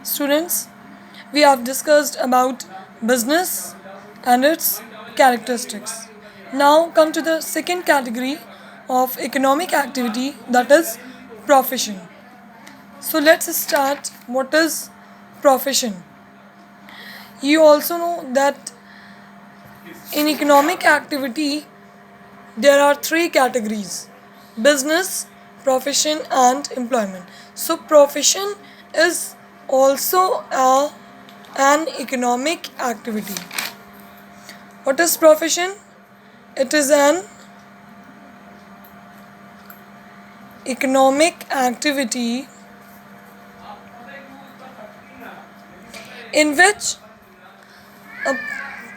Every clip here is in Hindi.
Students, we have discussed about business and its characteristics. Now come to the second category of economic activity, that is profession. So let's start. What is profession? You also know that in economic activity there are three categories: business, profession and employment. So profession is also an economic activity. What is profession? It is an economic activity in which a,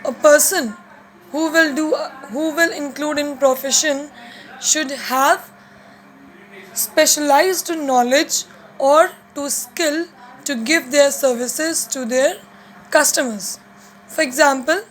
a person who will include in profession should have specialized knowledge or to skill to give their services to their customers. For example,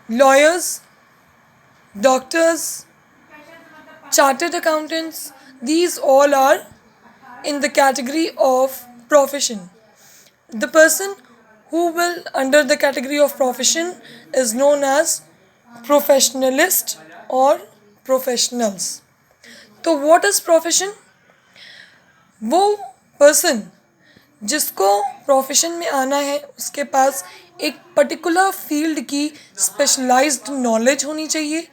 lawyers, doctors, chartered accountants, these all are in the category of profession. The person who will under the category of profession is known as professionalist or professionals. तो what is profession? वो पर्सन जिसको प्रोफेशन में आना है उसके पास एक पर्टिकुलर फील्ड की स्पेशलाइज्ड नॉलेज होनी चाहिए.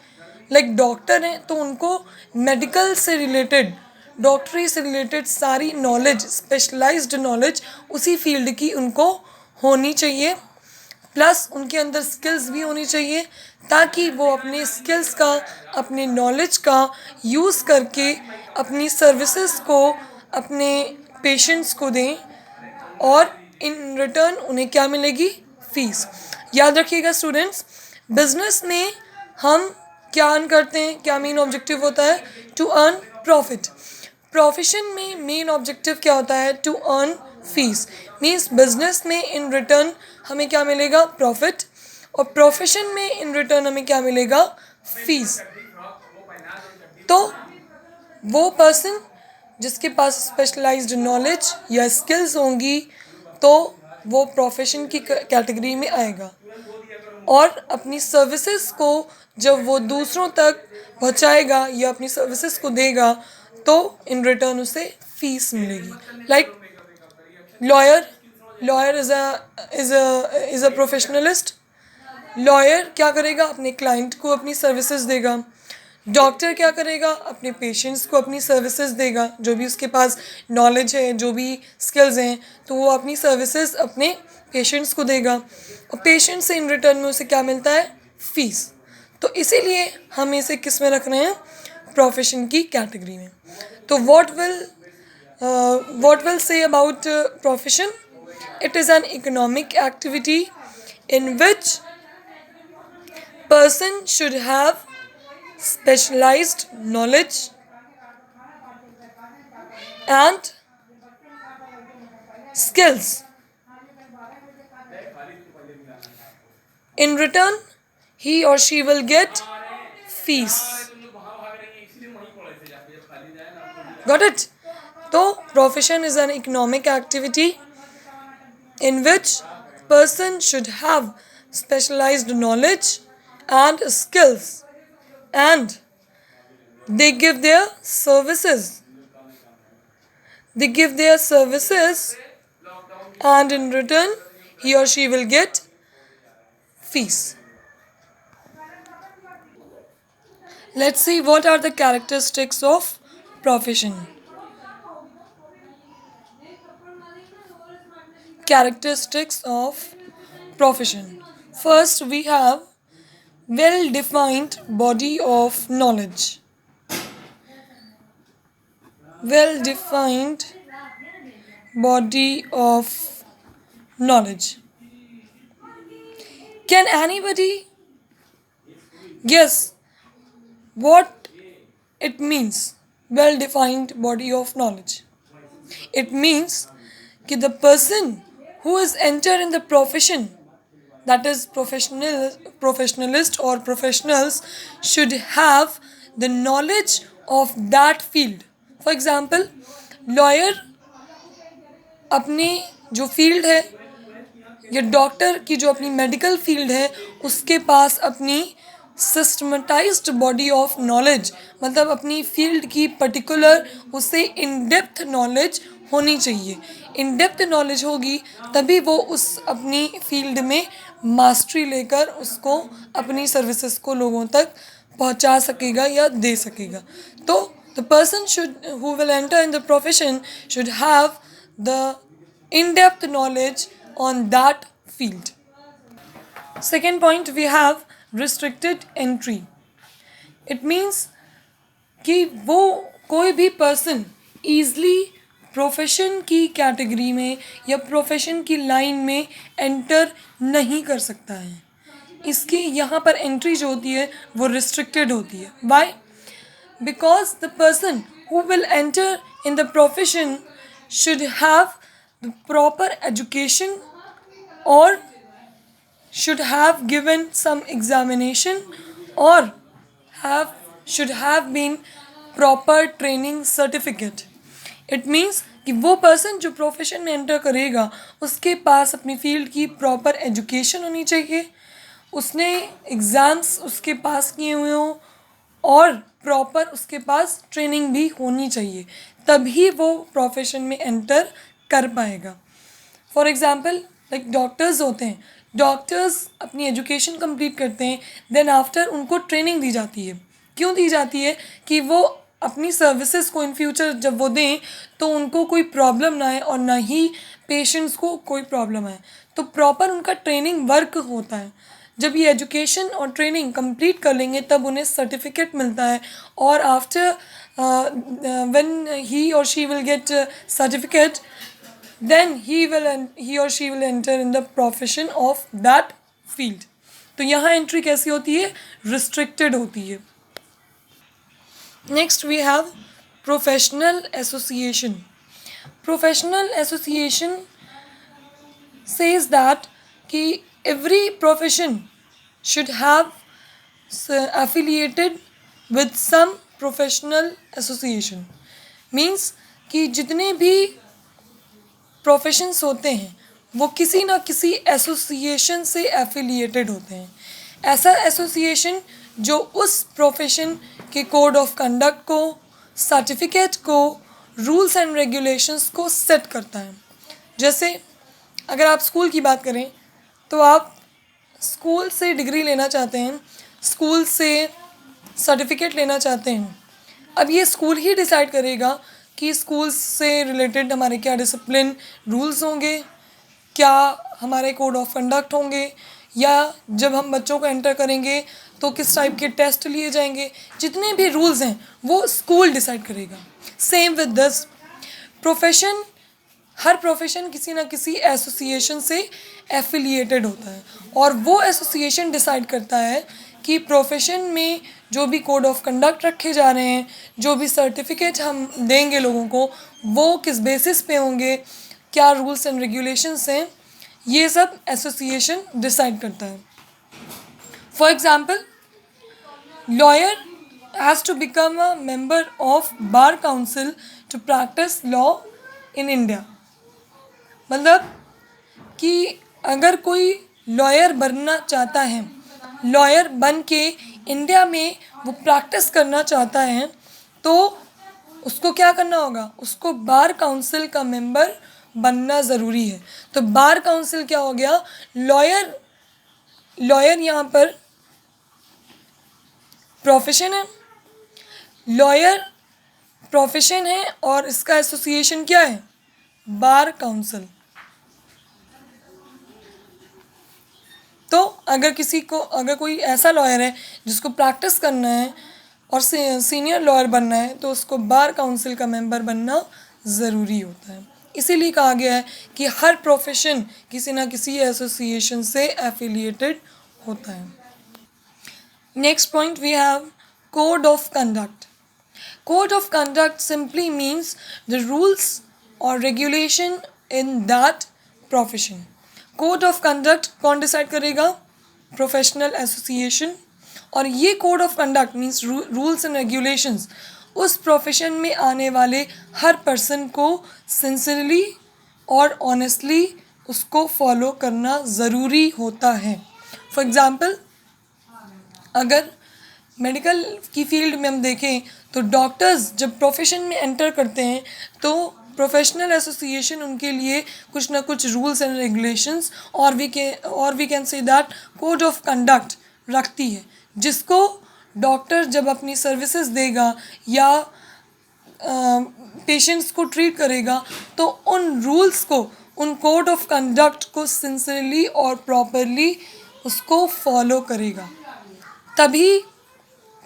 लाइक डॉक्टर हैं तो उनको मेडिकल से रिलेटेड, डॉक्टरी से रिलेटेड सारी नॉलेज, स्पेशलाइज्ड नॉलेज उसी फील्ड की उनको होनी चाहिए. प्लस उनके अंदर स्किल्स भी होनी चाहिए ताकि वो अपने स्किल्स का, अपने नॉलेज का यूज़ करके अपनी सर्विसेज को अपने पेशेंट्स को दें और इन रिटर्न उन्हें क्या मिलेगी? फीस. याद रखिएगा स्टूडेंट्स, बिजनेस में हम क्या अर्न करते हैं, क्या मेन ऑब्जेक्टिव होता है? To earn profit. प्रोफेशन में मेन ऑब्जेक्टिव क्या होता है? To earn fees. Means business में इन रिटर्न हमें क्या मिलेगा? प्रॉफिट. और प्रोफेशन में इन रिटर्न हमें क्या मिलेगा? फीस. तो वो पर्सन जिसके पास स्पेशलाइज्ड नॉलेज या स्किल्स होंगी तो वो प्रोफेशन की कैटेगरी में आएगा और अपनी सर्विसेज को जब वो दूसरों तक पहुंचाएगा या अपनी सर्विसेज को देगा तो इन रिटर्न उसे फीस मिलेगी. Like lawyer is a professionalist. Lawyer क्या करेगा? अपने क्लाइंट को अपनी सर्विसेज देगा. डॉक्टर क्या करेगा? अपने पेशेंट्स को अपनी सर्विसेज देगा. जो भी उसके पास नॉलेज है, जो भी स्किल्स हैं, तो वो अपनी सर्विसेज अपने पेशेंट्स को देगा और पेशेंट से इन रिटर्न में उसे क्या मिलता है? फीस. तो इसीलिए हम इसे किस में रख रहे हैं? प्रोफेशन की कैटेगरी में. तो what will say about profession? It is an economic activity in which person should have specialized knowledge and skills. In return, he or she will get fees. Got it? So, profession is an economic activity in which person should have specialized knowledge and skills and they give their services. They give their services and in return he or she will get fees. Let's see what are the characteristics of profession. Characteristics of profession. First we have well-defined body of knowledge. Well-defined body of knowledge. Can anybody guess what it means? Well-defined body of knowledge. It means that the person who is entered in the profession, that is professionalist or professionals, should have the knowledge of that field. For example, lawyer अपनी जो फील्ड है या डॉक्टर की जो अपनी मेडिकल फील्ड है उसके पास अपनी सिस्टमेटाइज्ड बॉडी ऑफ नॉलेज, मतलब अपनी फील्ड की पर्टिकुलर उसे इन डेप्थ नॉलेज होनी चाहिए। इन डेप्थ नॉलेज होगी तभी वो उस अपनी फील्ड में मास्टरी लेकर उसको अपनी सर्विसेज को लोगों तक पहुंचा सकेगा या दे सकेगा। तो the person should who will enter in the profession should have the in-depth knowledge on that field. Second point, we have restricted entry. It means कि वो कोई भी पर्सन ईजली प्रोफेशन की कैटेगरी में या प्रोफेशन की लाइन में एंटर नहीं कर सकता है। इसकी यहाँ पर एंट्री जो होती है वो रिस्ट्रिक्टेड होती है। Why? Because the person who will enter in the profession should have the proper education or should have given some examination or should have been proper training certificate. It means कि वो पर्सन जो प्रोफेशन में एंटर करेगा उसके पास अपनी फील्ड की प्रॉपर एजुकेशन होनी चाहिए, उसने एग्ज़ाम्स उसके पास किए हुए हों और प्रॉपर उसके पास ट्रेनिंग भी होनी चाहिए, तभी वो प्रोफेशन में एंटर कर पाएगा। फॉर एग्ज़ाम्पल लाइक डॉक्टर्स होते हैं, डॉक्टर्स अपनी एजुकेशन कंप्लीट करते हैं, देन आफ्टर उनको ट्रेनिंग दी जाती है। क्यों दी जाती है? कि वो अपनी सर्विसेज को इन फ्यूचर जब वो दें तो उनको कोई प्रॉब्लम ना आए और ना ही पेशेंट्स को कोई प्रॉब्लम आए। तो प्रॉपर उनका ट्रेनिंग वर्क होता है। जब ये एजुकेशन और ट्रेनिंग कंप्लीट कर लेंगे तब उन्हें सर्टिफिकेट मिलता है और आफ्टर व्हेन ही और she will get certificate then he और she will enter in the profession of that field. तो यहाँ एंट्री कैसी होती है? रिस्ट्रिक्टेड होती है। Next we have professional association. Professional association says that कि every profession should have affiliated with some professional association. Means कि जितने भी प्रोफेशंस होते हैं वो किसी ना किसी एसोसिएशन से एफिलिएटेड होते हैं। ऐसा एसोसिएशन जो उस प्रोफेशन के कोड ऑफ कंडक्ट को, सर्टिफिकेट को, रूल्स एंड रेगुलेशंस को सेट करता है। जैसे अगर आप स्कूल की बात करें तो आप स्कूल से डिग्री लेना चाहते हैं, स्कूल से सर्टिफिकेट लेना चाहते हैं। अब ये स्कूल ही डिसाइड करेगा कि स्कूल से रिलेटेड हमारे क्या डिसिप्लिन रूल्स होंगे, क्या हमारे कोड ऑफ कंडक्ट होंगे, या जब हम बच्चों को एंटर करेंगे तो किस टाइप के टेस्ट लिए जाएंगे। जितने भी रूल्स हैं वो स्कूल डिसाइड करेगा। Same with this profession, her profession किसी ना किसी एसोसिएशन से एफिलिएटेड होता है और वो एसोसिएशन डिसाइड करता है कि प्रोफेशन में जो भी कोड ऑफ कंडक्ट रखे जा रहे हैं, जो भी सर्टिफिकेट हम देंगे लोगों को, वो किस बेसिस पे होंगे, क्या रूल्स एंड रेगुलेशंस हैं, ये सब एसोसिएशन डिसाइड करता है। For example, lawyer has to become a member of bar council to practise law in India. मतलब कि अगर कोई लॉयर बनना चाहता है, लॉयर बन के इंडिया में वो प्रैक्टिस करना चाहता है, तो उसको क्या करना होगा? उसको बार काउंसिल का मेंबर बनना ज़रूरी है। तो बार काउंसिल क्या हो गया? लॉयर यहाँ पर प्रोफेशन है, लॉयर प्रोफेशन है और इसका एसोसिएशन क्या है? Bar council. तो अगर कोई ऐसा लॉयर है जिसको प्रैक्टिस करना है और सीनियर लॉयर बनना है तो उसको बार काउंसिल का मेंबर बनना ज़रूरी होता है। इसीलिए कहा गया है कि हर प्रोफेशन किसी ना किसी एसोसिएशन से एफिलिएटेड होता है। Next point we have code of conduct. Code of conduct simply means the rules और regulation in that profession. Code of conduct कौन डिसाइड करेगा? Professional association. और ये code of conduct means rules and regulations उस प्रोफेशन में आने वाले हर पर्सन को सिंसियरली और ऑनेस्टली उसको फॉलो करना ज़रूरी होता है. फॉर एग्ज़ाम्पल, अगर मेडिकल की फील्ड में हम देखें तो डॉक्टर्स जब प्रोफेशन में एंटर करते हैं तो प्रोफेशनल एसोसिएशन उनके लिए कुछ ना कुछ रूल्स एंड रेगुलेशंस और we can say that code of conduct रखती है, जिसको डॉक्टर जब अपनी सर्विसेज देगा या पेशेंट्स को ट्रीट करेगा तो उन रूल्स को, उन कोड ऑफ कंडक्ट को सिंसियरली और प्रॉपरली उसको फॉलो करेगा. तभी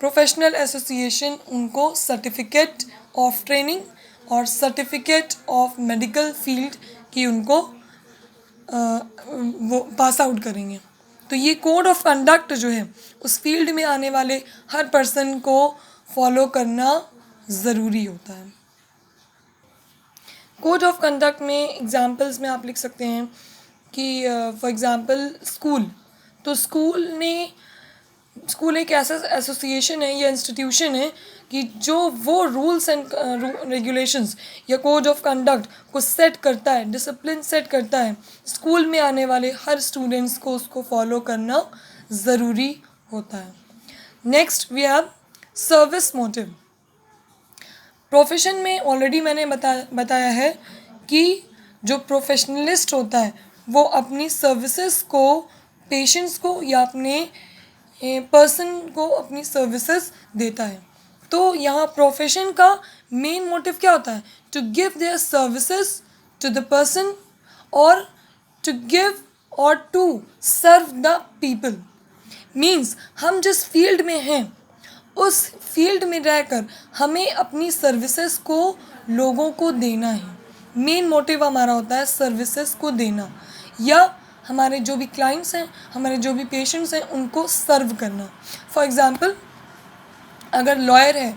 प्रोफेशनल एसोसिएशन उनको सर्टिफिकेट ऑफ ट्रेनिंग और सर्टिफिकेट ऑफ मेडिकल फील्ड की उनको वो पास आउट करेंगे. तो ये कोड ऑफ कंडक्ट जो है उस फील्ड में आने वाले हर पर्सन को फॉलो करना ज़रूरी होता है. कोड ऑफ कंडक्ट में एग्जांपल्स में आप लिख सकते हैं कि फॉर एग्जांपल स्कूल, तो स्कूल एक ऐसा एसोसिएशन है या इंस्टीट्यूशन है कि जो वो रूल्स एंड रेगुलेशंस या कोड ऑफ कंडक्ट को सेट करता है, डिसिप्लिन सेट करता है. स्कूल में आने वाले हर स्टूडेंट्स को उसको फॉलो करना ज़रूरी होता है. Next we have service motive. Profession में ऑलरेडी मैंने बताया है कि जो प्रोफेशनलिस्ट होता है वो अपनी सर्विसेज को पेशेंट्स को या अपने पर्सन को अपनी सर्विसेज देता है. तो यहाँ प्रोफेशन का मेन मोटिव क्या होता है? To give their services to the person और टू गिव और to serve the people. Means हम जिस फील्ड में हैं उस फील्ड में रहकर हमें अपनी सर्विसेज को लोगों को देना है. मेन मोटिव हमारा होता है सर्विसेज को देना, या हमारे जो भी क्लाइंट्स हैं, हमारे जो भी पेशेंट्स हैं उनको सर्व करना. फॉर एग्ज़ाम्पल, अगर लॉयर है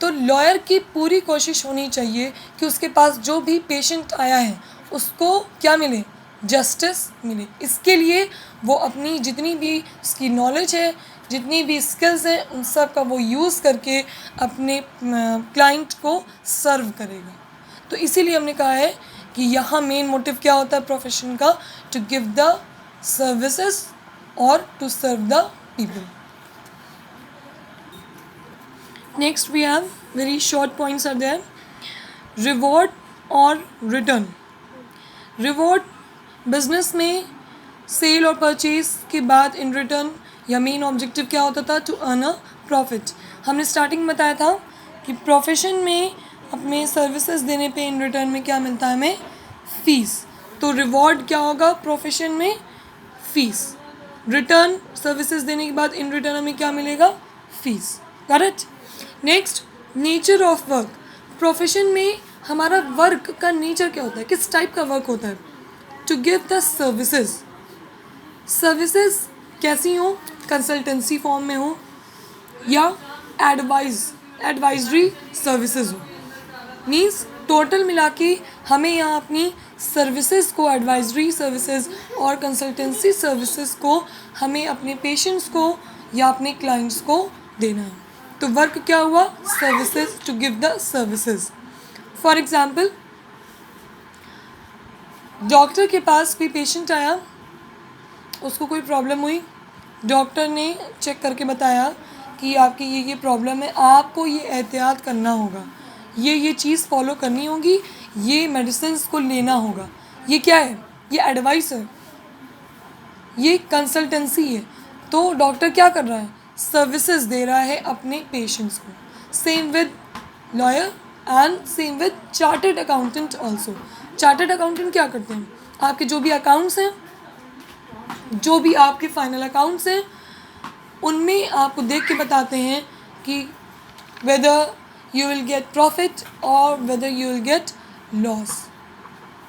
तो लॉयर की पूरी कोशिश होनी चाहिए कि उसके पास जो भी पेशेंट आया है उसको क्या मिले? जस्टिस मिले. इसके लिए वो अपनी जितनी भी उसकी नॉलेज है, जितनी भी स्किल्स हैं, उन सब का वो यूज़ करके अपने क्लाइंट को सर्व करेगा. तो इसीलिए हमने कहा है कि यहाँ मेन मोटिव क्या होता है प्रोफेशन का? टू गिव द सर्विसेज और to serve the people. Next we have very short points are there. Reward और रिटर्न. रिवॉर्ड बिजनेस में सेल और परचेज के बाद इन रिटर्न या मेन ऑब्जेक्टिव क्या होता था? To earn a profit. हमने स्टार्टिंग में बताया था कि प्रोफेशन में अपने सर्विसेज देने पे इन रिटर्न में क्या मिलता है? हमें फीस. तो रिवॉर्ड क्या होगा प्रोफेशन में? फीस. रिटर्न सर्विसेज देने के बाद इन रिटर्न हमें क्या मिलेगा? Fees. Correct. Next, nature of work. Profession में हमारा वर्क का नेचर क्या होता है? किस टाइप का वर्क होता है? To give the services. Services कैसी हो? कंसल्टेंसी फॉर्म में हो या एडवाइजरी सर्विसेज हो. मीन्स टोटल मिला के हमें यहाँ अपनी सर्विसेज को, एडवाइजरी सर्विसेज और कंसल्टेंसी सर्विसेज को हमें अपने पेशेंट्स को या अपने क्लाइंट्स को देना है. तो वर्क क्या हुआ? Services. To give the services. For example, doctor के पास कोई पेशेंट आया, उसको कोई प्रॉब्लम हुई, डॉक्टर ने चेक करके बताया कि आपकी ये प्रॉब्लम है, आपको ये एहतियात करना होगा, ये चीज़ फॉलो करनी होगी, ये मेडिसिन्स को लेना होगा. ये क्या है? ये एडवाइस है, ये कंसल्टेंसी है. तो डॉक्टर क्या कर रहा है? सर्विसेज दे रहा है अपने पेशेंट्स को. Same with lawyer and same with chartered accountant also. Chartered accountant क्या करते हैं? आपके जो भी अकाउंट्स हैं, जो भी आपके फाइनल अकाउंट्स हैं, उनमें आपको देख के बताते हैं कि weather you will get profit or whether you will get loss.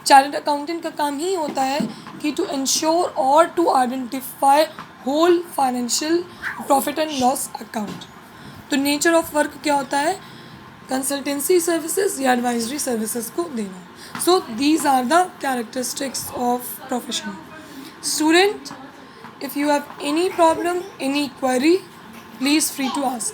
Chartered accountant का काम ही होता है कि टू इंश्योर और to identify whole financial profit and loss account. तो नेचर ऑफ वर्क क्या होता है? कंसल्टेंसी सर्विसेज या एडवाइजरी सर्विसेज को देना. So these are the characteristics of profession. Student, if you have any problem, any query, please free to ask.